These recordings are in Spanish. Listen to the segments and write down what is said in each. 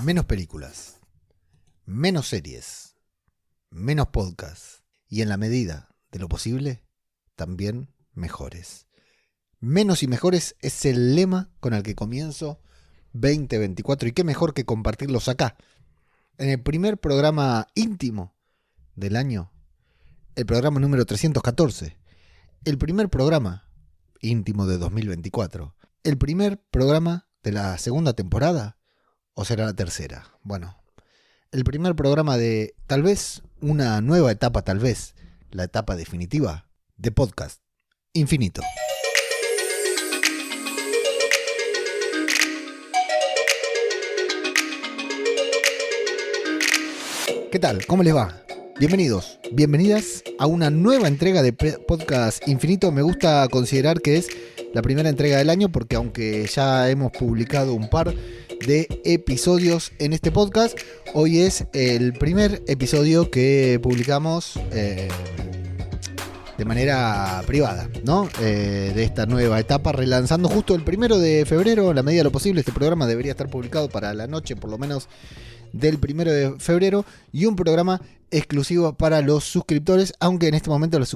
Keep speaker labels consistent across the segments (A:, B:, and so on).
A: Menos películas, menos series, menos podcasts y en la medida de lo posible, también mejores. Menos y mejores es el lema con el que comienzo 2024 y qué mejor que compartirlos acá, en el primer programa íntimo del año, el programa número 314, el primer programa íntimo de 2024, el primer programa de la segunda temporada. ¿O será la tercera? Bueno, el primer programa de tal vez una nueva etapa, tal vez la etapa definitiva de Podcast Infinito. ¿Qué tal? ¿Cómo les va? Bienvenidos, bienvenidas a una nueva entrega de Podcast Infinito. Me gusta considerar que es la primera entrega del año porque aunque ya hemos publicado un par de episodios en este podcast, hoy es el primer episodio que publicamos de manera privada, ¿no? De esta nueva etapa, relanzando justo el 1 de febrero, a la medida de lo posible. Este programa debería estar publicado para la noche, por lo menos, del 1 de febrero, y un programa exclusivo para los suscriptores, aunque en este momento las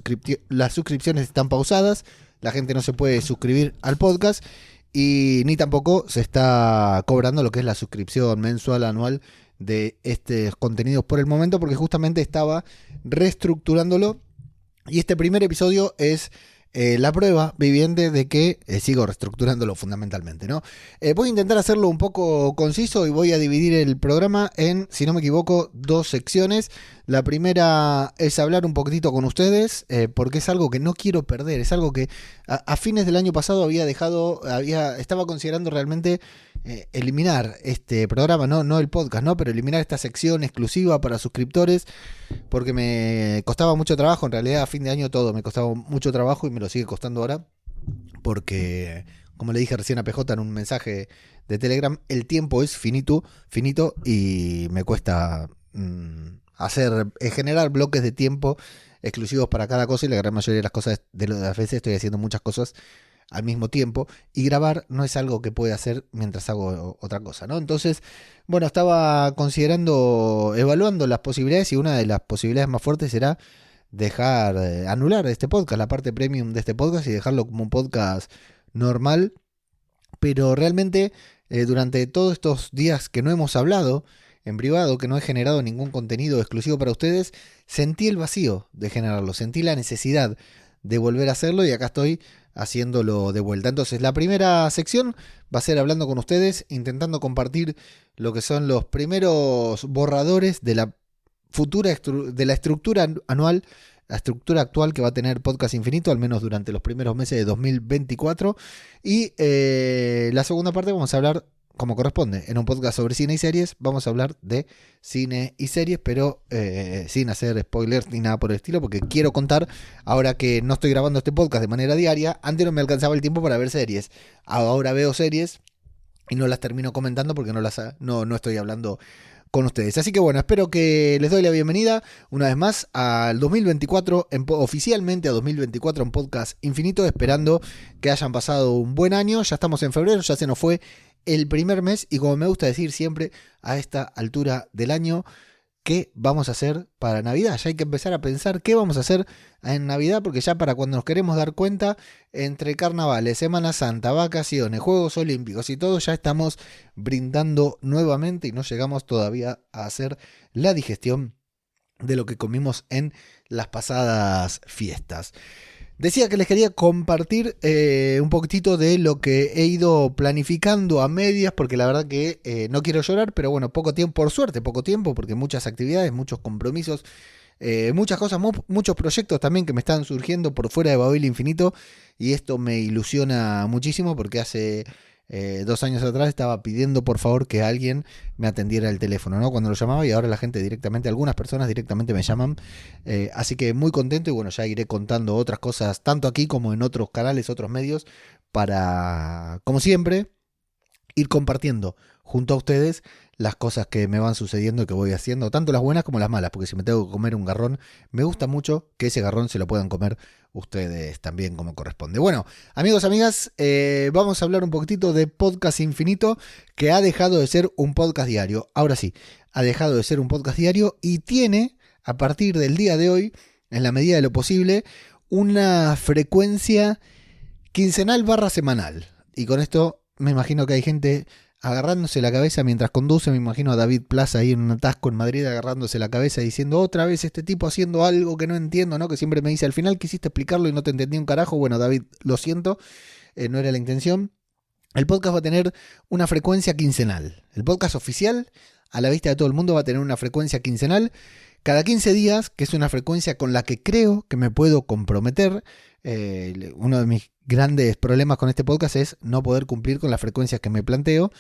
A: suscripciones están pausadas, la gente no se puede suscribir al podcast y ni tampoco se está cobrando lo que es la suscripción mensual, anual de estos contenidos por el momento, porque justamente estaba reestructurándolo y este primer episodio es la prueba viviente de que sigo reestructurándolo fundamentalmente, ¿no? Voy a intentar hacerlo un poco conciso y voy a dividir el programa en, si no me equivoco, 2 secciones. La primera es hablar un poquitito con ustedes, porque es algo que no quiero perder, es algo que a fines del año pasado estaba considerando realmente eliminar este programa, no el podcast, ¿no? Pero eliminar esta sección exclusiva para suscriptores, porque me costaba mucho trabajo. En realidad a fin de año todo me costaba mucho trabajo y me lo sigue costando ahora, porque como le dije recién a PJ en un mensaje de Telegram, el tiempo es finito y me cuesta generar bloques de tiempo exclusivos para cada cosa, y la gran mayoría de las veces estoy haciendo muchas cosas al mismo tiempo y grabar no es algo que pueda hacer mientras hago otra cosa, ¿no? Entonces, bueno, estaba evaluando las posibilidades, y una de las posibilidades más fuertes será anular este podcast, la parte premium de este podcast, y dejarlo como un podcast normal. Pero realmente durante todos estos días que no hemos hablado en privado, que no he generado ningún contenido exclusivo para ustedes, sentí el vacío de generarlo, sentí la necesidad de volver a hacerlo, y acá estoy haciéndolo de vuelta. Entonces, la primera sección va a ser hablando con ustedes, intentando compartir lo que son los primeros borradores de la estructura anual, la estructura actual que va a tener Podcast Infinito, al menos durante los primeros meses de 2024. Y la segunda parte vamos a hablar, como corresponde, en un podcast sobre cine y series. Vamos a hablar de cine y series, pero sin hacer spoilers ni nada por el estilo, porque quiero contar, ahora que no estoy grabando este podcast de manera diaria, antes no me alcanzaba el tiempo para ver series. Ahora veo series y no las termino comentando porque no estoy hablando con ustedes. Así que bueno, espero que les doy la bienvenida una vez más al 2024, oficialmente a 2024 en Podcast Infinito, esperando que hayan pasado un buen año. Ya estamos en febrero, ya se nos fue el primer mes, y como me gusta decir siempre a esta altura del año, ¿qué vamos a hacer para Navidad? Ya hay que empezar a pensar qué vamos a hacer en Navidad, porque ya para cuando nos queremos dar cuenta, entre carnavales, Semana Santa, vacaciones, Juegos Olímpicos y todo, ya estamos brindando nuevamente y no llegamos todavía a hacer la digestión de lo que comimos en las pasadas fiestas. Decía que les quería compartir un poquitito de lo que he ido planificando a medias, porque la verdad que no quiero llorar, pero bueno, poco tiempo, por suerte, poco tiempo, porque muchas actividades, muchos compromisos, muchas cosas, muchos proyectos también que me están surgiendo por fuera de Babil Infinito, y esto me ilusiona muchísimo porque hace 2 años atrás estaba pidiendo por favor que alguien me atendiera el teléfono, ¿no? Cuando lo llamaba, y ahora la gente directamente, algunas personas directamente me llaman, así que muy contento. Y bueno, ya iré contando otras cosas tanto aquí como en otros canales, otros medios, para, como siempre, ir compartiendo junto a ustedes las cosas que me van sucediendo y que voy haciendo, tanto las buenas como las malas, porque si me tengo que comer un garrón, me gusta mucho que ese garrón se lo puedan comer ustedes también como corresponde. Bueno, amigos, amigas, vamos a hablar un poquitito de Podcast Infinito, que ha dejado de ser un podcast diario. Ahora sí, ha dejado de ser un podcast diario y tiene, a partir del día de hoy, en la medida de lo posible, una frecuencia quincenal / semanal. Y con esto me imagino que hay gente agarrándose la cabeza mientras conduce. Me imagino a David Plaza ahí en un atasco en Madrid agarrándose la cabeza diciendo otra vez este tipo haciendo algo que no entiendo, ¿no? Que siempre me dice al final quisiste explicarlo y no te entendí un carajo. Bueno, David, lo siento, no era la intención. El podcast va a tener una frecuencia quincenal. El podcast oficial, a la vista de todo el mundo, va a tener una frecuencia quincenal cada 15 días, que es una frecuencia con la que creo que me puedo comprometer. Uno de mis grandes problemas con este podcast es no poder cumplir con las frecuencias que me planteo.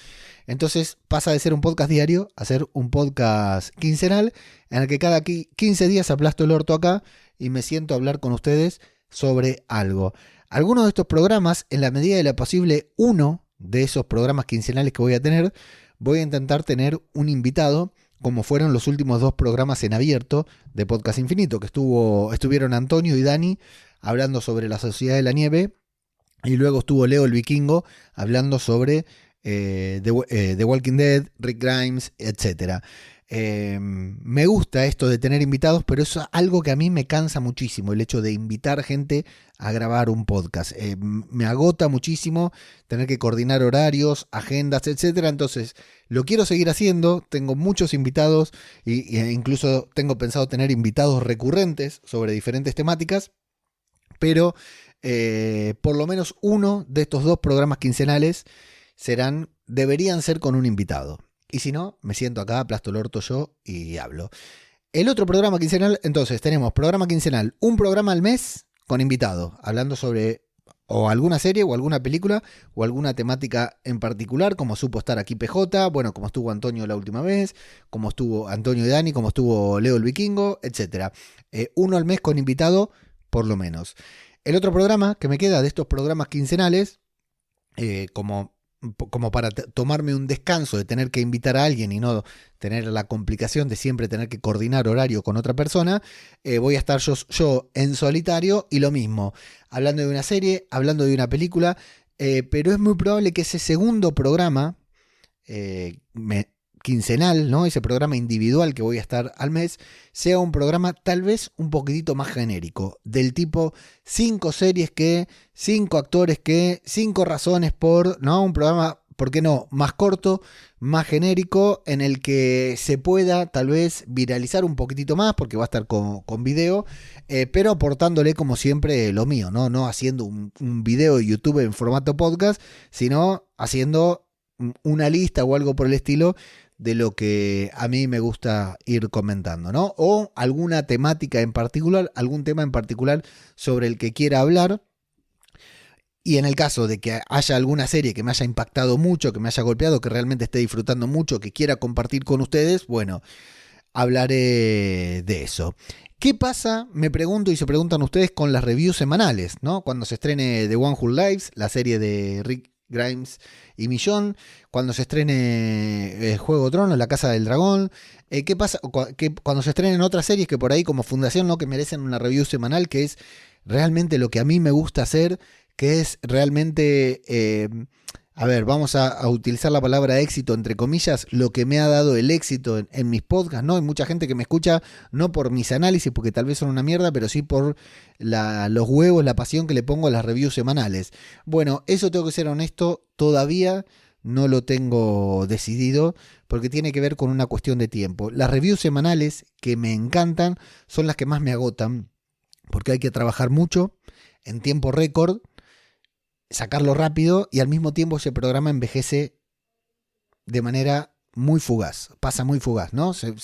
A: Entonces pasa de ser un podcast diario a ser un podcast quincenal, en el que cada 15 días aplasto el orto acá y me siento a hablar con ustedes sobre algo. Algunos de estos programas, en la medida de lo posible, uno de esos programas quincenales que voy a tener, voy a intentar tener un invitado, como fueron los últimos 2 programas en abierto de Podcast Infinito, que estuvieron Antonio y Dani hablando sobre la Sociedad de la Nieve, y luego estuvo Leo el Vikingo hablando sobre The Walking Dead, Rick Grimes, etc. Me gusta esto de tener invitados, pero es algo que a mí me cansa muchísimo, el hecho de invitar gente a grabar un podcast. Me agota muchísimo tener que coordinar horarios, agendas, etc. Entonces, lo quiero seguir haciendo, tengo muchos invitados e incluso tengo pensado tener invitados recurrentes sobre diferentes temáticas, pero por lo menos uno de estos 2 programas quincenales deberían ser con un invitado. Y si no, me siento acá, aplasto el orto yo y hablo. El otro programa quincenal, entonces tenemos programa quincenal, un programa al mes con invitado, hablando sobre o alguna serie o alguna película o alguna temática en particular, como supo estar aquí PJ, bueno, como estuvo Antonio la última vez, como estuvo Antonio y Dani, como estuvo Leo el Vikingo, etc. Uno al mes con invitado, por lo menos. El otro programa que me queda de estos programas quincenales, como para tomarme un descanso de tener que invitar a alguien y no tener la complicación de siempre tener que coordinar horario con otra persona, voy a estar yo en solitario y lo mismo, hablando de una serie, hablando de una película, pero es muy probable que ese segundo programa quincenal, ¿no? Ese programa individual que voy a estar al mes, sea un programa tal vez un poquitito más genérico, del tipo 5 series que, 5 actores que, 5 razones por, ¿no? Un programa, ¿por qué no?, más corto, más genérico, en el que se pueda tal vez viralizar un poquitito más, porque va a estar con video, pero aportándole como siempre lo mío, ¿no? No haciendo un video de YouTube en formato podcast, sino haciendo una lista o algo por el estilo de lo que a mí me gusta ir comentando, ¿no? O alguna temática en particular, algún tema en particular sobre el que quiera hablar. Y en el caso de que haya alguna serie que me haya impactado mucho, que me haya golpeado, que realmente esté disfrutando mucho, que quiera compartir con ustedes, bueno, hablaré de eso. ¿Qué pasa? Me pregunto y se preguntan ustedes con las reviews semanales, ¿no? Cuando se estrene The One Who Lives, la serie de Rick Grimes y Millón, cuando se estrene Juego de Tronos, La Casa del Dragón, ¿qué pasa? Cuando se estrenen otras series que por ahí como fundación, ¿no?, que merecen una review semanal, que es realmente lo que a mí me gusta hacer, que es realmente, vamos a utilizar la palabra éxito entre comillas, lo que me ha dado el éxito en mis podcasts, ¿no? Hay mucha gente que me escucha no por mis análisis, porque tal vez son una mierda, pero sí por los huevos, la pasión que le pongo a las reviews semanales. Bueno, eso tengo que ser honesto, todavía no lo tengo decidido, porque tiene que ver con una cuestión de tiempo. Las reviews semanales que me encantan son las que más me agotan, porque hay que trabajar mucho, en tiempo récord, sacarlo rápido, y al mismo tiempo ese programa envejece de manera muy fugaz, pasa muy fugaz, ¿no? Se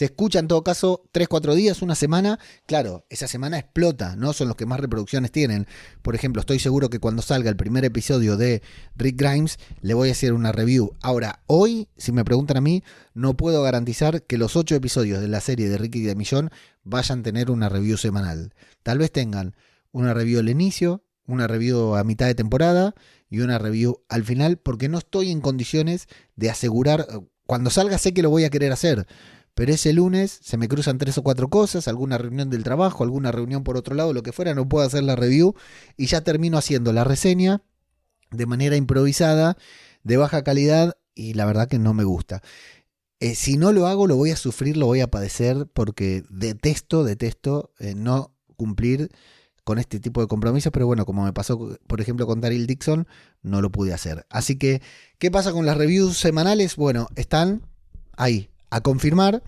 A: escucha en todo caso 3-4 días, una semana, claro, esa semana explota, ¿no? Son los que más reproducciones tienen. Por ejemplo, estoy seguro que cuando salga el primer episodio de Rick Grimes, le voy a hacer una review. Ahora, hoy, si me preguntan a mí, no puedo garantizar que los 8 episodios de la serie de Rick y de Millón vayan a tener una review semanal. Tal vez tengan una review al inicio, una review a mitad de temporada y una review al final, porque no estoy en condiciones de asegurar, cuando salga sé que lo voy a querer hacer, pero ese lunes se me cruzan 3 o 4 cosas, alguna reunión del trabajo, alguna reunión por otro lado, lo que fuera, no puedo hacer la review y ya termino haciendo la reseña de manera improvisada, de baja calidad, y la verdad que no me gusta. Si no lo hago, lo voy a sufrir, lo voy a padecer, porque detesto no cumplir con este tipo de compromisos, pero bueno, como me pasó, por ejemplo, con Daryl Dixon, no lo pude hacer. Así que, ¿qué pasa con las reviews semanales? Bueno, están ahí, a confirmar.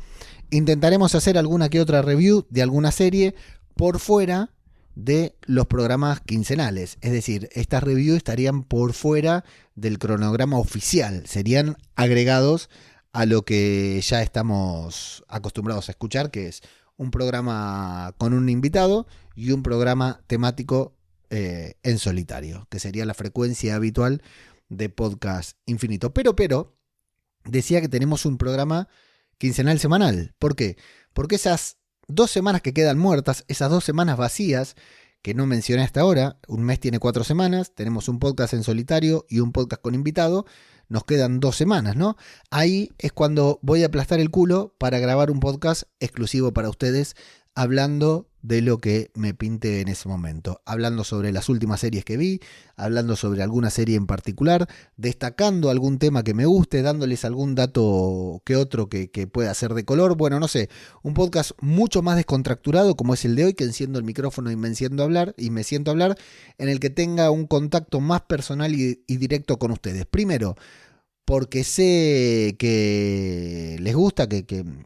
A: Intentaremos hacer alguna que otra review de alguna serie por fuera de los programas quincenales. Es decir, estas reviews estarían por fuera del cronograma oficial, serían agregados a lo que ya estamos acostumbrados a escuchar, que es un programa con un invitado y un programa temático en solitario, que sería la frecuencia habitual de Podcast Infinito. Pero, decía que tenemos un programa quincenal semanal. ¿Por qué? Porque esas 2 semanas que quedan muertas, esas 2 semanas vacías que no mencioné hasta ahora, un mes tiene 4 semanas, tenemos un podcast en solitario y un podcast con invitado, nos quedan 2 semanas, ¿no? Ahí es cuando voy a aplastar el culo para grabar un podcast exclusivo para ustedes, hablando de lo que me pinte en ese momento, hablando sobre las últimas series que vi, hablando sobre alguna serie en particular, destacando algún tema que me guste, dándoles algún dato que otro que pueda ser de color, bueno, no sé, un podcast mucho más descontracturado como es el de hoy, que enciendo el micrófono y me siento a hablar, en el que tenga un contacto más personal y directo con ustedes. Primero, porque sé que les gusta,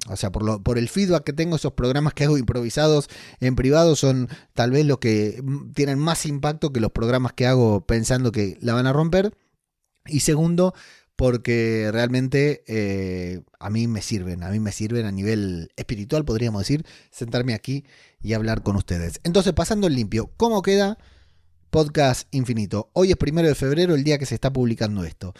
A: o sea, por el feedback que tengo, esos programas que hago improvisados en privado son tal vez los que tienen más impacto que los programas que hago pensando que la van a romper. Y segundo, porque realmente a mí me sirven a nivel espiritual, podríamos decir, sentarme aquí y hablar con ustedes. Entonces, pasando en limpio, ¿cómo queda Podcast Infinito? Hoy es 1 de febrero, el día que se está publicando esto.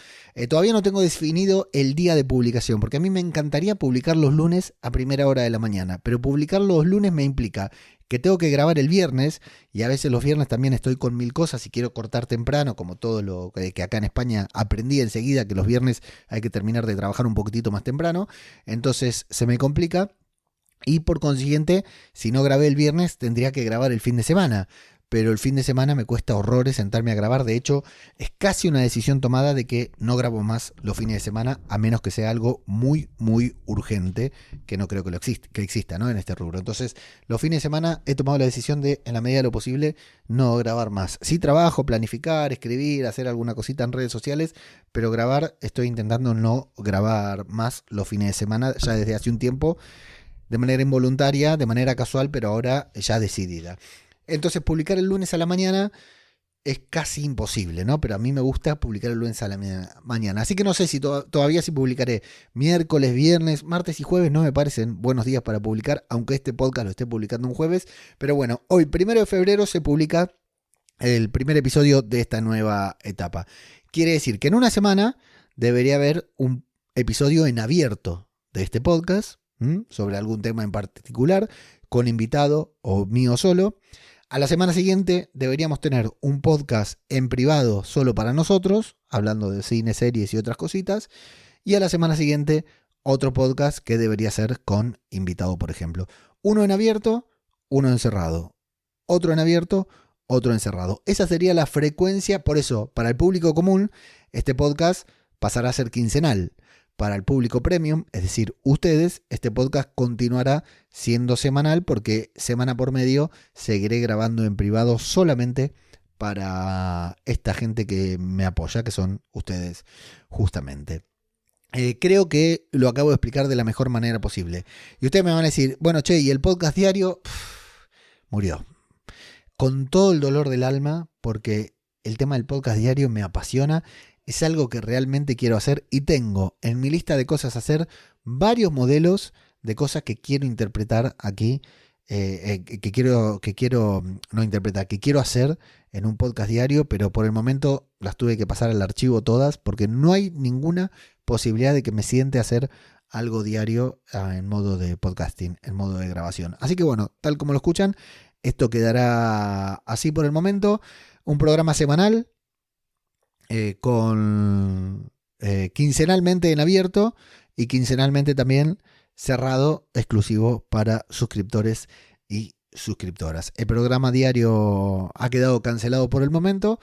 A: Todavía no tengo definido el día de publicación, porque a mí me encantaría publicar los lunes a primera hora de la mañana, pero publicar los lunes me implica que tengo que grabar el viernes, y a veces los viernes también estoy con 1000 cosas y quiero cortar temprano, como todo lo que acá en España aprendí enseguida, que los viernes hay que terminar de trabajar un poquitito más temprano, entonces se me complica, y por consiguiente, si no grabé el viernes, tendría que grabar el fin de semana. Pero el fin de semana me cuesta horrores sentarme a grabar. De hecho, es casi una decisión tomada de que no grabo más los fines de semana, a menos que sea algo muy, muy urgente, que no creo que exista, ¿no? En este rubro. Entonces, los fines de semana he tomado la decisión de, en la medida de lo posible, no grabar más. Sí trabajo, planificar, escribir, hacer alguna cosita en redes sociales, pero grabar, estoy intentando no grabar más los fines de semana, ya desde hace un tiempo, de manera involuntaria, de manera casual, pero ahora ya decidida. Entonces, publicar el lunes a la mañana es casi imposible, ¿no? Pero a mí me gusta publicar el lunes a la mañana. Así que no sé si todavía si publicaré miércoles, viernes, martes y jueves. No me parecen buenos días para publicar, aunque este podcast lo esté publicando un jueves. Pero bueno, hoy, 1 de febrero, se publica el primer episodio de esta nueva etapa. Quiere decir que en una semana debería haber un episodio en abierto de este podcast, sobre algún tema en particular, con invitado o mío solo. A la semana siguiente deberíamos tener un podcast en privado solo para nosotros, hablando de cine, series y otras cositas. Y a la semana siguiente otro podcast que debería ser con invitado, por ejemplo. Uno en abierto, uno en cerrado. Otro en abierto, otro en cerrado. Esa sería la frecuencia. Por eso, para el público común, este podcast pasará a ser quincenal. Para el público premium, es decir, ustedes, este podcast continuará siendo semanal, porque semana por medio seguiré grabando en privado solamente para esta gente que me apoya, que son ustedes justamente. Creo que lo acabo de explicar de la mejor manera posible. Y ustedes me van a decir, bueno, che, ¿y el podcast diario? Murió. Con todo el dolor del alma, porque el tema del podcast diario me apasiona. Es algo que realmente quiero hacer y tengo en mi lista de cosas a hacer varios modelos de cosas que quiero interpretar aquí, que quiero hacer en un podcast diario, pero por el momento las tuve que pasar al archivo todas porque no hay ninguna posibilidad de que me siente a hacer algo diario en modo de podcasting, en modo de grabación. Así que bueno, tal como lo escuchan, esto quedará así por el momento. Un programa semanal. con quincenalmente en abierto y quincenalmente también cerrado, exclusivo para suscriptores y suscriptoras. El programa diario ha quedado cancelado por el momento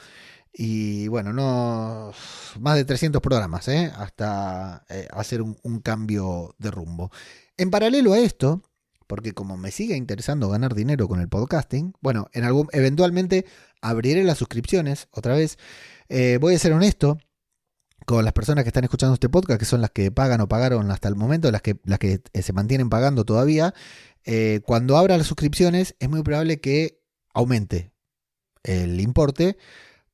A: y bueno, no más de 300 programas hasta hacer un cambio de rumbo. En paralelo a esto, porque como me sigue interesando ganar dinero con el podcasting, bueno, eventualmente abriré las suscripciones otra vez. Voy a ser honesto con las personas que están escuchando este podcast, que son las que pagan o pagaron hasta el momento, las que se mantienen pagando todavía. Cuando abra las suscripciones es muy probable que aumente el importe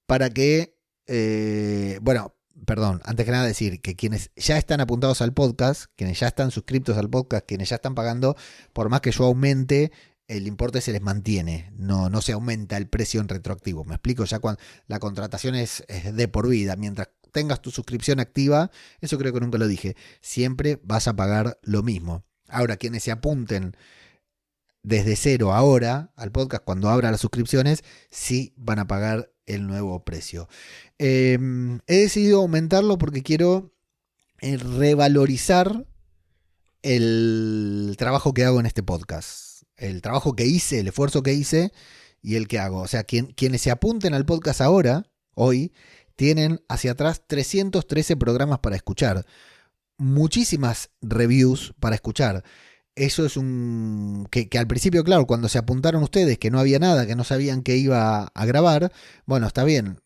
A: para que, antes que nada decir que quienes ya están apuntados al podcast, quienes ya están suscriptos al podcast, quienes ya están pagando, por más que yo aumente, el importe se les mantiene, no se aumenta el precio en retroactivo. Me explico, ya cuando la contratación es de por vida, mientras tengas tu suscripción activa, eso creo que nunca lo dije, siempre vas a pagar lo mismo. Ahora, quienes se apunten desde cero ahora al podcast, cuando abra las suscripciones, sí van a pagar el nuevo precio. He decidido aumentarlo porque quiero revalorizar el trabajo que hago en este podcast. El trabajo que hice, el esfuerzo que hice y el que hago. O sea, quienes se apunten al podcast ahora, hoy, tienen hacia atrás 313 programas para escuchar. Muchísimas reviews para escuchar. Eso es que al principio, claro, cuando se apuntaron ustedes, que no había nada, que no sabían que iba a grabar, bueno, está bien,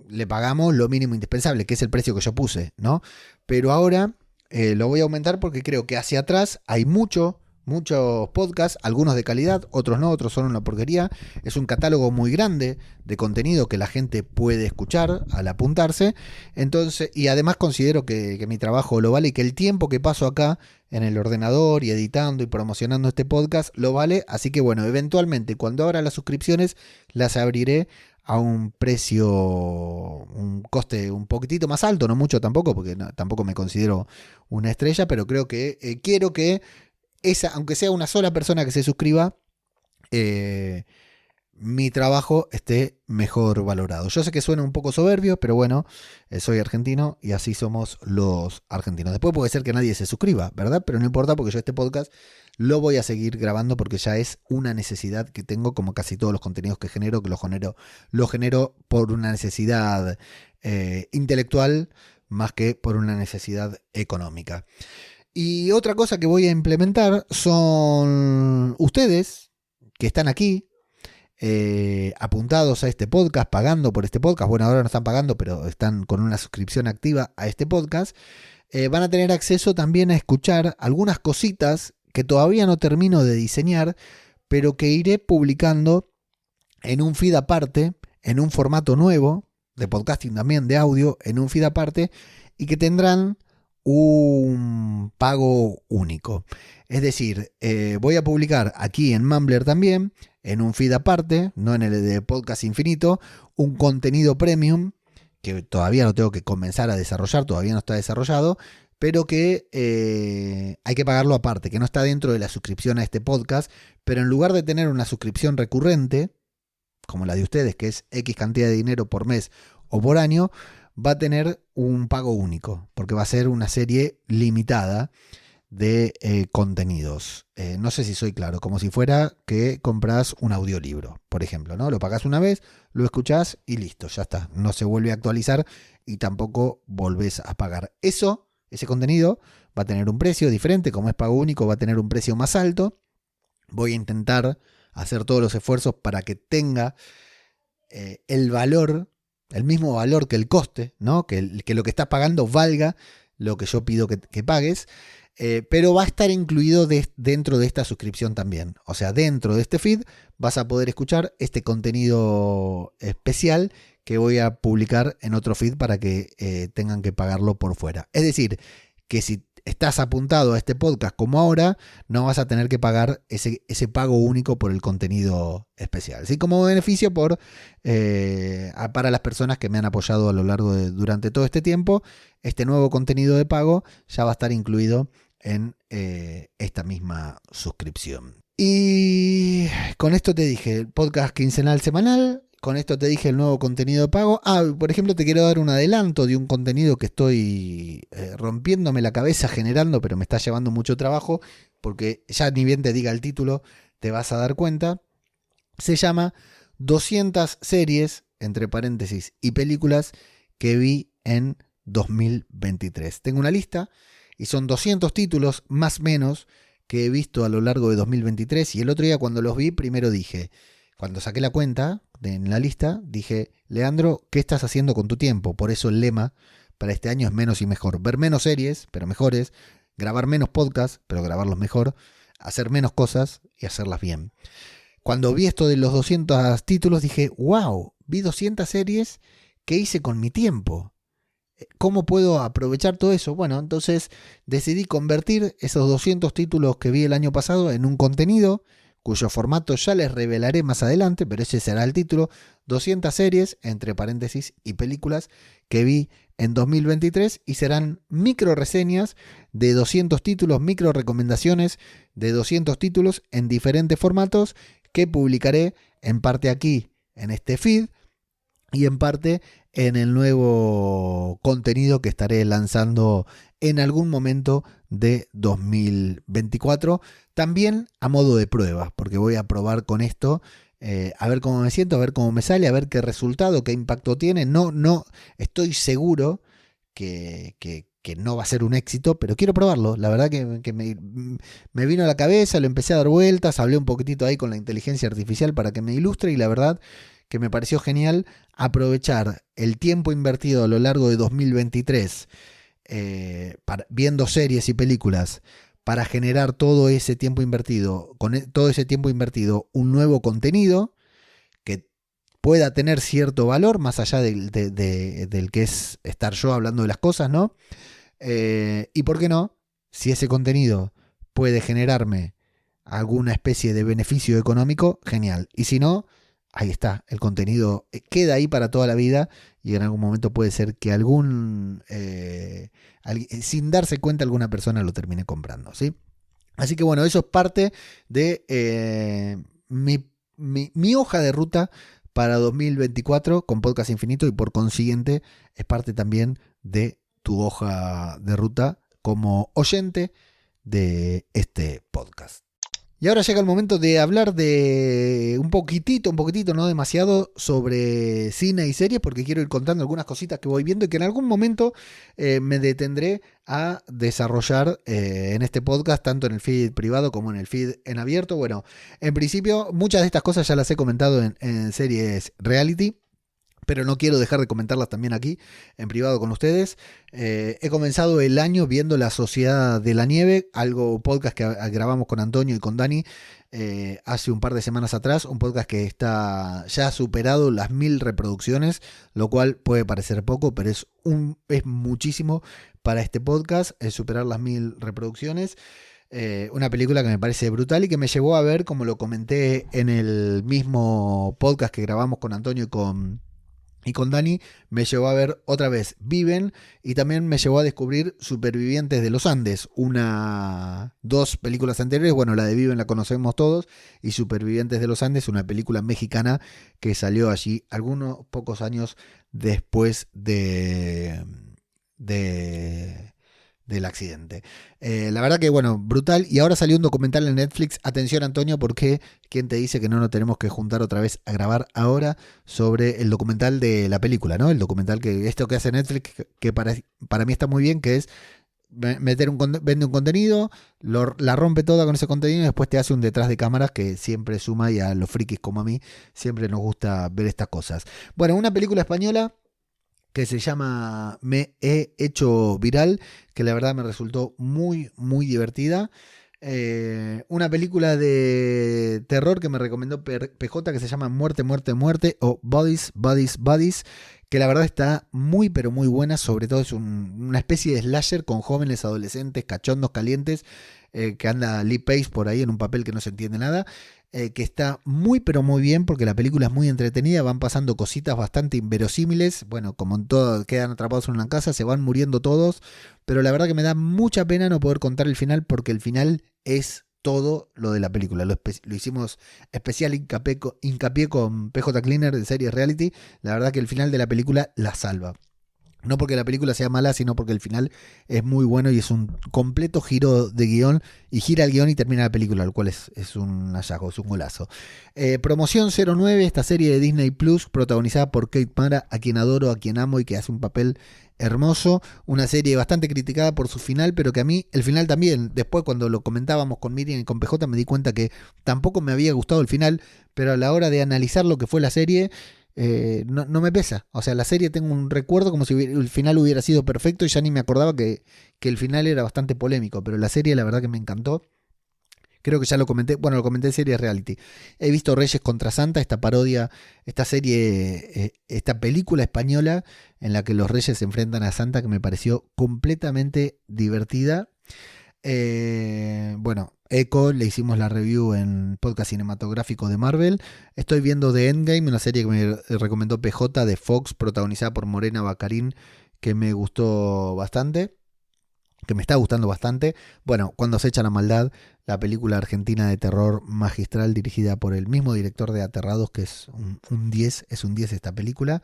A: le pagamos lo mínimo indispensable, que es el precio que yo puse, ¿no? Pero ahora lo voy a aumentar porque creo que hacia atrás hay muchos podcasts, algunos de calidad, otros no, otros son una porquería. Es un catálogo muy grande de contenido que la gente puede escuchar al apuntarse. Entonces, y además considero que mi trabajo lo vale y que el tiempo que paso acá en el ordenador y editando y promocionando este podcast lo vale. Así que bueno, eventualmente cuando abra las suscripciones las abriré a un precio, un coste un poquitito más alto, no mucho tampoco, porque tampoco me considero una estrella, pero creo que quiero que aunque sea una sola persona que se suscriba, mi trabajo esté mejor valorado. Yo sé que suena un poco soberbio, pero bueno, soy argentino y así somos los argentinos. Después puede ser que nadie se suscriba, ¿verdad? Pero no importa porque yo este podcast lo voy a seguir grabando porque ya es una necesidad que tengo, como casi todos los contenidos que genero, que lo genero por una necesidad intelectual más que por una necesidad económica. Y otra cosa que voy a implementar son ustedes que están aquí apuntados a este podcast, pagando por este podcast. Bueno, ahora no están pagando, pero están con una suscripción activa a este podcast. Van a tener acceso también a escuchar algunas cositas que todavía no termino de diseñar, pero que iré publicando en un feed aparte, en un formato nuevo, de podcasting también, de audio, en un feed aparte, y que tendrán un pago único. Es decir, voy a publicar aquí en Mumbler también, en un feed aparte, no en el de Podcast Infinito, un contenido premium que todavía no tengo que comenzar a desarrollar, todavía no está desarrollado, pero que hay que pagarlo aparte, que no está dentro de la suscripción a este podcast, pero en lugar de tener una suscripción recurrente, como la de ustedes, que es X cantidad de dinero por mes o por año, va a tener un pago único, porque va a ser una serie limitada de contenidos. No sé si soy claro, como si fuera que compras un audiolibro, por ejemplo, ¿no? Lo pagás una vez, lo escuchás y listo, ya está. No se vuelve a actualizar y tampoco volvés a pagar. Ese contenido va a tener un precio diferente, como es pago único, va a tener un precio más alto. Voy a intentar hacer todos los esfuerzos para que tenga el valor, el mismo valor que el coste, ¿no? Que lo que estás pagando valga lo que yo pido que pagues, pero va a estar incluido dentro de esta suscripción también. O sea, dentro de este feed vas a poder escuchar este contenido especial que voy a publicar en otro feed para que tengan que pagarlo por fuera. Es decir, que si estás apuntado a este podcast como ahora, no vas a tener que pagar ese pago único por el contenido especial. Así como beneficio para las personas que me han apoyado a lo largo durante todo este tiempo, este nuevo contenido de pago ya va a estar incluido en esta misma suscripción. Y con esto te dije, el podcast quincenal semanal, con esto te dije el nuevo contenido de pago. Por ejemplo, te quiero dar un adelanto de un contenido que estoy rompiéndome la cabeza generando, pero me está llevando mucho trabajo, porque ya ni bien te diga el título, te vas a dar cuenta. Se llama 200 series, entre paréntesis, y películas que vi en 2023. Tengo una lista y son 200 títulos, más o menos, que he visto a lo largo de 2023. Y el otro día cuando los vi, primero dije, cuando saqué la cuenta en la lista, dije, Leandro, ¿qué estás haciendo con tu tiempo? Por eso el lema para este año es menos y mejor. Ver menos series, pero mejores. Grabar menos podcasts, pero grabarlos mejor. Hacer menos cosas y hacerlas bien. Cuando vi esto de los 200 títulos, dije, wow, vi 200 series, ¿qué hice con mi tiempo? ¿Cómo puedo aprovechar todo eso? Bueno, entonces decidí convertir esos 200 títulos que vi el año pasado en un contenido cuyo formato ya les revelaré más adelante, pero ese será el título: 200 series, entre paréntesis, y películas que vi en 2023, y serán micro reseñas de 200 títulos, micro recomendaciones de 200 títulos en diferentes formatos que publicaré en parte aquí en este feed y en parte en el nuevo contenido que estaré lanzando en algún momento de 2024, también a modo de prueba, porque voy a probar con esto, a ver cómo me siento, a ver cómo me sale, a ver qué resultado, qué impacto tiene. No estoy seguro que no va a ser un éxito, pero quiero probarlo. La verdad que me vino a la cabeza, lo empecé a dar vueltas, hablé un poquitito ahí con la inteligencia artificial para que me ilustre, y la verdad que me pareció genial aprovechar el tiempo invertido a lo largo de 2023 viendo series y películas para generar todo ese tiempo invertido, todo ese tiempo invertido, un nuevo contenido que pueda tener cierto valor más allá del que es estar yo hablando de las cosas, ¿no? Y por qué no, si ese contenido puede generarme alguna especie de beneficio económico, genial. Y si no, ahí está, el contenido queda ahí para toda la vida, y en algún momento puede ser que sin darse cuenta, alguna persona lo termine comprando, ¿sí? Así que bueno, eso es parte de mi hoja de ruta para 2024 con Podcast Infinito, y por consiguiente es parte también de tu hoja de ruta como oyente de este podcast. Y ahora llega el momento de hablar de un poquitito, no demasiado, sobre cine y series, porque quiero ir contando algunas cositas que voy viendo y que en algún momento me detendré a desarrollar en este podcast, tanto en el feed privado como en el feed en abierto. Bueno, en principio muchas de estas cosas ya las he comentado en series reality, pero no quiero dejar de comentarlas también aquí en privado con ustedes. He comenzado el año viendo La Sociedad de la Nieve, podcast que grabamos con Antonio y con Dani hace un par de semanas atrás, un podcast que está ya ha superado las 1000 reproducciones, lo cual puede parecer poco, pero es muchísimo para este podcast, superar las 1000 reproducciones. Una película que me parece brutal y que me llevó a ver, como lo comenté en el mismo podcast que grabamos con Antonio y con Dani, me llevó a ver otra vez Viven, y también me llevó a descubrir Supervivientes de los Andes, dos películas anteriores. Bueno, la de Viven la conocemos todos, y Supervivientes de los Andes, una película mexicana que salió allí algunos pocos años después del accidente. La verdad que bueno, brutal. Y ahora salió un documental en Netflix. Atención, Antonio, porque ¿quién te dice que no nos tenemos que juntar otra vez a grabar ahora sobre el documental de la película, ¿no? El documental esto que hace Netflix, que para mí está muy bien, que es vende un contenido, la rompe toda con ese contenido, y después te hace un detrás de cámaras que siempre suma, y a los frikis como a mí siempre nos gusta ver estas cosas. Bueno, una película española que se llama Me he hecho viral, que la verdad me resultó muy, muy divertida. Una película de terror que me recomendó PJ, que se llama Muerte, Muerte, Muerte, o Bodies, Bodies, Bodies, que la verdad está muy, pero muy buena. Sobre todo es una especie de slasher con jóvenes adolescentes, cachondos, calientes, que anda Lee Pace por ahí en un papel que no se entiende nada. Que está muy pero muy bien, porque la película es muy entretenida, van pasando cositas bastante inverosímiles, bueno, como en todo, quedan atrapados en una casa, se van muriendo todos, pero la verdad que me da mucha pena no poder contar el final, porque el final es todo lo de la película. Lo hicimos especial hincapié con PJ Cleaner de Series Reality. La verdad que el final de la película la salva. No porque la película sea mala, sino porque el final es muy bueno y es un completo giro de guión. Y gira el guión y termina la película, lo cual es un hallazgo, es un golazo. Promoción 09, esta serie de Disney Plus, protagonizada por Kate Mara, a quien adoro, a quien amo y que hace un papel hermoso. Una serie bastante criticada por su final, pero que a mí, el final también, después cuando lo comentábamos con Miriam y con PJ, me di cuenta que tampoco me había gustado el final, pero a la hora de analizar lo que fue la serie, no me pesa. O sea, la serie tengo un recuerdo como si el final hubiera sido perfecto y ya ni me acordaba que el final era bastante polémico, pero la serie la verdad que me encantó. Creo que ya lo comenté, bueno, lo comenté en Series Reality. He visto Reyes contra Santa, esta parodia, esta serie, esta película española en la que los reyes se enfrentan a Santa, que me pareció completamente divertida. Bueno, Echo, le hicimos la review en podcast cinematográfico de Marvel. Estoy viendo The Endgame, una serie que me recomendó PJ de Fox, protagonizada por Morena Baccarin, que me gustó bastante, que me está gustando bastante. Bueno, Cuando se echa la maldad, la película argentina de terror magistral dirigida por el mismo director de Aterrados, que es un 10, es un 10 esta película.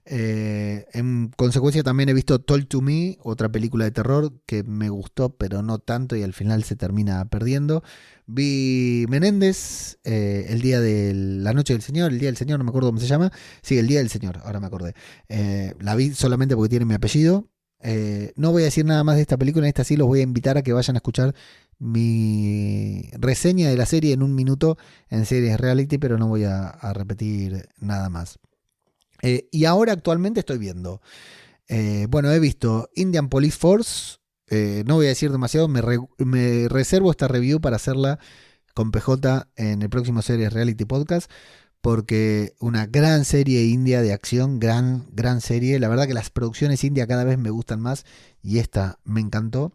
A: En consecuencia también he visto Told to Me, otra película de terror que me gustó pero no tanto y al final se termina perdiendo. Vi Menéndez, el día de la noche del Señor, el día del Señor, no me acuerdo cómo se llama. Sí, el día del Señor, ahora me acordé. La vi solamente porque tiene mi apellido. No voy a decir nada más de esta película, en esta sí los voy a invitar a que vayan a escuchar mi reseña de la serie en un minuto en Series Reality, pero no voy a repetir nada más. Y ahora actualmente estoy viendo, bueno, he visto Indian Police Force, no voy a decir demasiado, me reservo esta review para hacerla con PJ en el próximo Series Reality Podcast, porque una gran serie india de acción, gran serie, la verdad que las producciones indias cada vez me gustan más y esta me encantó.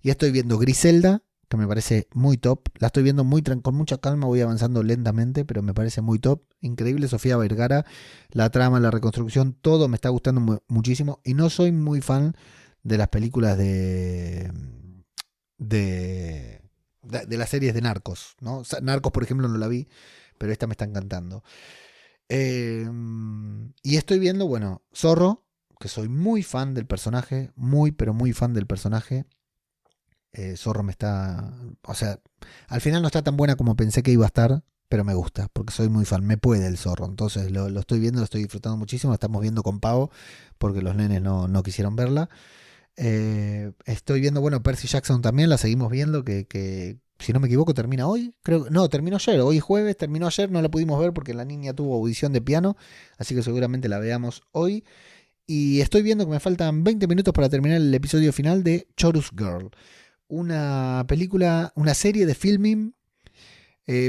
A: Y estoy viendo Griselda, que me parece muy top. La estoy viendo con mucha calma, voy avanzando lentamente, pero me parece muy top. Increíble, Sofía Vergara, la trama, la reconstrucción, todo me está gustando muchísimo. Y no soy muy fan de las películas de las series de Narcos, ¿no? Narcos, por ejemplo, no la vi, pero esta me está encantando. Y estoy viendo, bueno, Zorro, que soy muy fan del personaje, pero muy fan del personaje. Zorro me está... O sea, al final no está tan buena como pensé que iba a estar, pero me gusta, porque soy muy fan, me puede el Zorro. Entonces lo estoy viendo, lo estoy disfrutando muchísimo, lo estamos viendo con Pau, porque los nenes no quisieron verla. Estoy viendo, bueno, Percy Jackson también, la seguimos viendo, que si no me equivoco termina hoy, creo, no, terminó ayer, hoy jueves, terminó ayer, no la pudimos ver porque la niña tuvo audición de piano, así que seguramente la veamos hoy. Y estoy viendo que me faltan 20 minutos para terminar el episodio final de Chorus Girl, una película, una serie de filming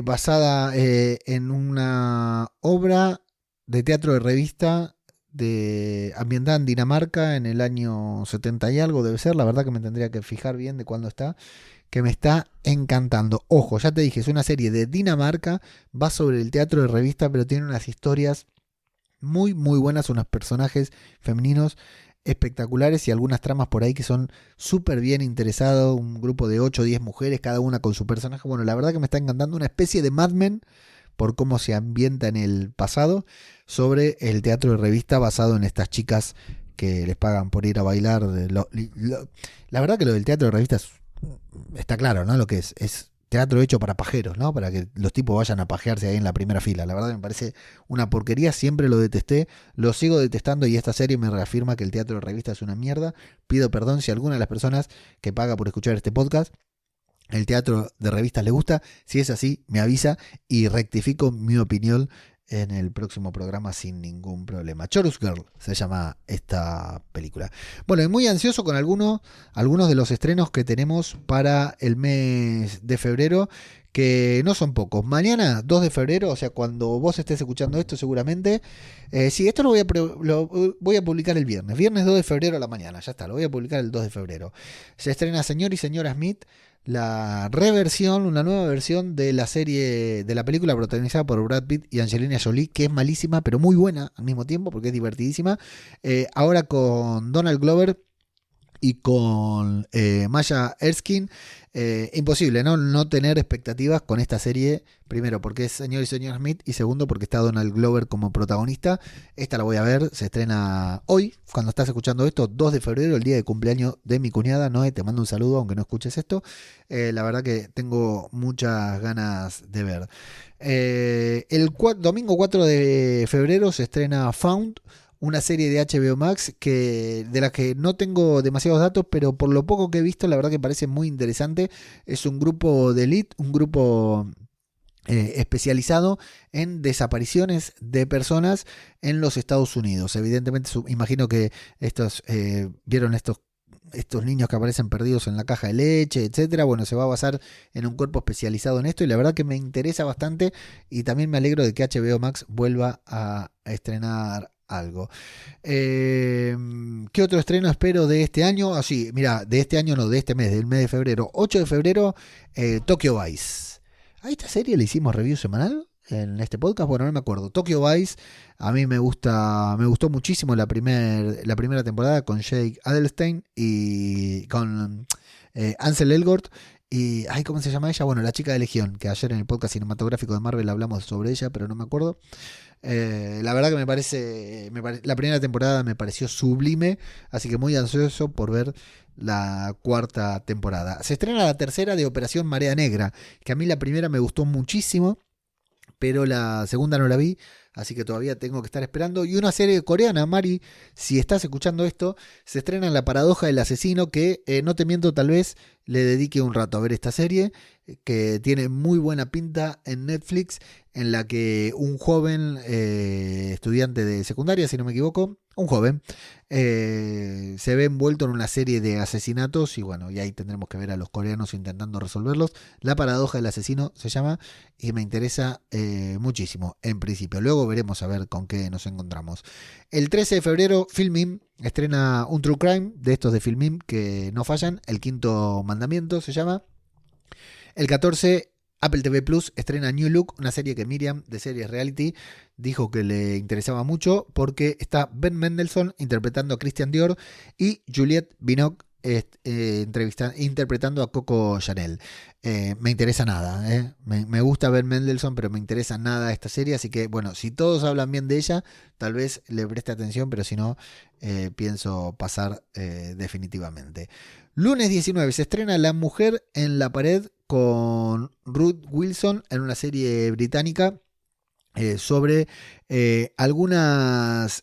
A: basada en una obra de teatro de revista ambientada en Dinamarca en el año 70 y algo debe ser, la verdad que me tendría que fijar bien de cuándo está, que me está encantando. Ojo, ya te dije, es una serie de Dinamarca, va sobre el teatro de revista, pero tiene unas historias muy buenas, unos personajes femeninos espectaculares y algunas tramas por ahí que son súper bien interesados, un grupo de 8 o 10 mujeres, cada una con su personaje. Bueno, la verdad que me está encantando, una especie de Mad Men por cómo se ambienta en el pasado, sobre el teatro de revista basado en estas chicas que les pagan por ir a bailar. La verdad que lo del teatro de revista está claro, ¿no? Lo que es teatro hecho para pajeros, ¿no? Para que los tipos vayan a pajearse ahí en la primera fila. La verdad me parece una porquería, siempre lo detesté, lo sigo detestando y esta serie me reafirma que el teatro de revista es una mierda. Pido perdón si a alguna de las personas que paga por escuchar este podcast el teatro de revistas le gusta. Si es así, me avisa y rectifico mi opinión en el próximo programa sin ningún problema. Chorus Girl se llama esta película. Bueno, y muy ansioso con algunos de los estrenos que tenemos para el mes de febrero, que no son pocos. Mañana, 2 de febrero, o sea, cuando vos estés escuchando esto seguramente, sí, esto lo voy a publicar el viernes 2 de febrero a la mañana, ya está, lo voy a publicar el 2 de febrero. Se estrena Señor y Señora Smith, la reversión, una nueva versión de la serie, de la película protagonizada por Brad Pitt y Angelina Jolie, que es malísima, pero muy buena al mismo tiempo, porque es divertidísima. Ahora con Donald Glover y con Maya Erskine. Imposible, ¿no? No tener expectativas con esta serie. Primero, porque es Señor y Señora Smith. Y segundo, porque está Donald Glover como protagonista. Esta la voy a ver. Se estrena hoy, cuando estás escuchando esto, 2 de febrero, el día de cumpleaños de mi cuñada. Noé, te mando un saludo, aunque no escuches esto. La verdad que tengo muchas ganas de ver. Domingo 4 de febrero se estrena Found, una serie de HBO Max de la que no tengo demasiados datos, pero por lo poco que he visto, la verdad que parece muy interesante. Es un grupo de elite, un grupo especializado en desapariciones de personas en los Estados Unidos. Evidentemente, imagino que vieron estos niños que aparecen perdidos en la caja de leche, etcétera. Bueno, se va a basar en un cuerpo especializado en esto y la verdad que me interesa bastante y también me alegro de que HBO Max vuelva a estrenar algo. ¿Qué otro estreno espero de este año? Así, mira, de este año no, de este mes, del mes de febrero. 8 de febrero, Tokyo Vice. ¿A esta serie le hicimos review semanal en este podcast? Bueno, no me acuerdo. Tokyo Vice, a mí me gustó muchísimo la primera temporada con Jake Adelstein y con Ansel Elgort. Y, ¿cómo se llama ella? Bueno, la chica de Legión, que ayer en el podcast cinematográfico de Marvel hablamos sobre ella, pero no me acuerdo. La verdad que la primera temporada me pareció sublime, así que muy ansioso por ver la cuarta temporada. Se estrena la tercera de Operación Marea Negra, que a mí la primera me gustó muchísimo, pero la segunda no la vi, así que todavía tengo que estar esperando. Y una serie coreana, Mari, si estás escuchando esto, se estrena en La Paradoja del Asesino, que no te miento, tal vez le dedique un rato a ver esta serie, que tiene muy buena pinta en Netflix, en la que un joven estudiante de secundaria, si no me equivoco, un joven, se ve envuelto en una serie de asesinatos y bueno, y ahí tendremos que ver a los coreanos intentando resolverlos. La Paradoja del Asesino se llama y me interesa muchísimo en principio. Luego veremos a ver con qué nos encontramos. El 13 de febrero, Filmim estrena un True Crime de estos de Filmim que no fallan, El Quinto Mandamiento se llama. El 14, Apple TV Plus estrena New Look, una serie que Miriam, de series reality, dijo que le interesaba mucho porque está Ben Mendelsohn interpretando a Christian Dior y Juliette Binoche interpretando a Coco Chanel. Me interesa nada, me gusta Ben Mendelsohn, pero me interesa nada esta serie, así que bueno, si todos hablan bien de ella, tal vez le preste atención, pero si no, pienso pasar definitivamente. Lunes 19 se estrena La Mujer en la Pared con Ruth Wilson en una serie británica sobre algunas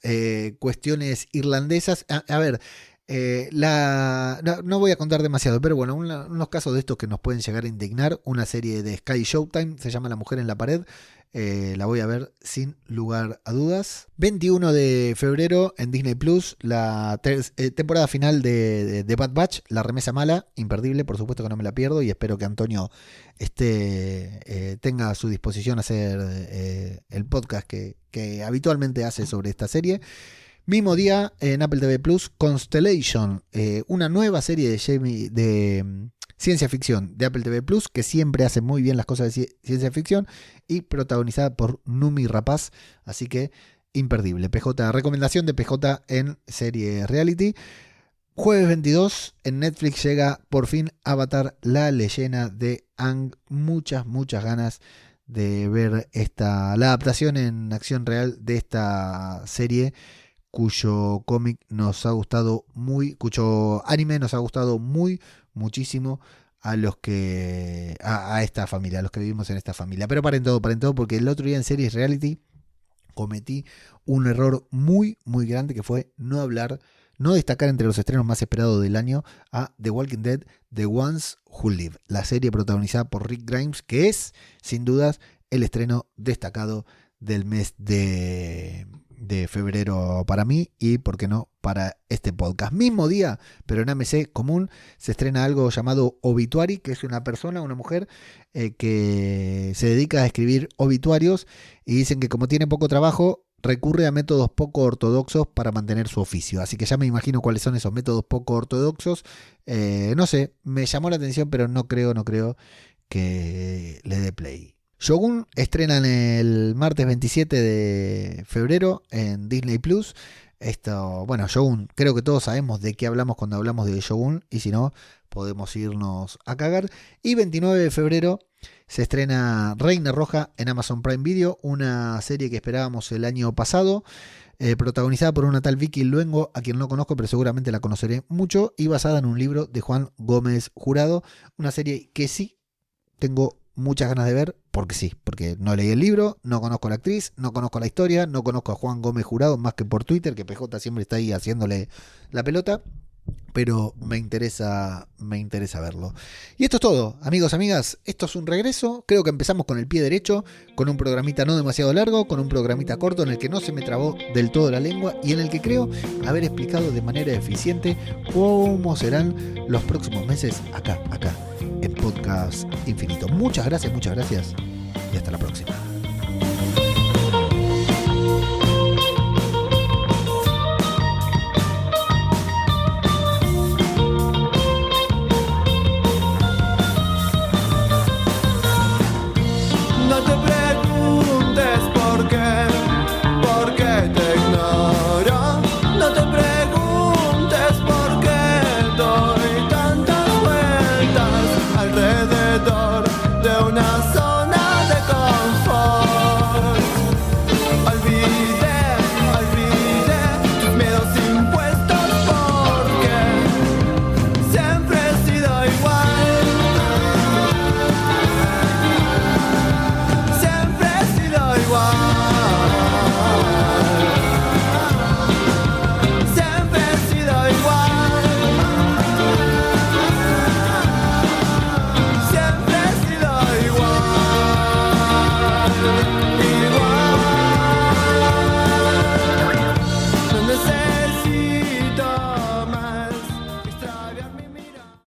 A: cuestiones irlandesas. A ver, no voy a contar demasiado, pero bueno, unos casos de estos que nos pueden llegar a indignar. Una serie de Sky Showtime, se llama La Mujer en la Pared. La voy a ver sin lugar a dudas. 21 de febrero en Disney Plus, la temporada final de Bad Batch, La Remesa Mala, imperdible, por supuesto que no me la pierdo y espero que Antonio tenga a su disposición hacer el podcast que habitualmente hace sobre esta serie. Mismo día en Apple TV Plus, Constellation, una nueva serie de ciencia ficción de Apple TV Plus, que siempre hace muy bien las cosas de ciencia ficción y protagonizada por Numi Rapaz, así que imperdible. Recomendación de PJ en serie reality. Jueves 22 en Netflix llega por fin Avatar, la leyenda de Aang. Muchas ganas de ver la adaptación en acción real de esta serie, cuyo cómic nos ha gustado cuyo anime nos ha gustado muchísimo a los que a esta familia, a los que vivimos en esta familia. Pero paren todo, porque el otro día en series reality cometí un error muy grande, que fue no destacar entre los estrenos más esperados del año a The Walking Dead, The Ones Who Live, la serie protagonizada por Rick Grimes, que es sin dudas el estreno destacado del mes de febrero para mí y, por qué no, para este podcast. Mismo día, pero en AMC común, se estrena algo llamado Obituary, que es una mujer, que se dedica a escribir obituarios y dicen que como tiene poco trabajo, recurre a métodos poco ortodoxos para mantener su oficio. Así que ya me imagino cuáles son esos métodos poco ortodoxos. No sé, me llamó la atención, pero no creo que le dé play. Shogun estrenan el martes 27 de febrero en Disney Plus. Esto, bueno, Shogun, creo que todos sabemos de qué hablamos cuando hablamos de Shogun, y si no, podemos irnos a cagar. Y 29 de febrero se estrena Reina Roja en Amazon Prime Video, una serie que esperábamos el año pasado, protagonizada por una tal Vicky Luengo, a quien no conozco, pero seguramente la conoceré mucho, y basada en un libro de Juan Gómez Jurado, una serie que sí tengo muchas ganas de ver, porque no leí el libro, no conozco a la actriz, no conozco la historia, no conozco a Juan Gómez Jurado más que por Twitter, que PJ siempre está ahí haciéndole la pelota, pero me interesa verlo. Y esto es todo, amigos, amigas, esto es un regreso, creo que empezamos con el pie derecho, con un programita no demasiado largo, con un programita corto en el que no se me trabó del todo la lengua y en el que creo haber explicado de manera eficiente cómo serán los próximos meses acá, en Podcast Infinito. Muchas gracias y hasta la próxima.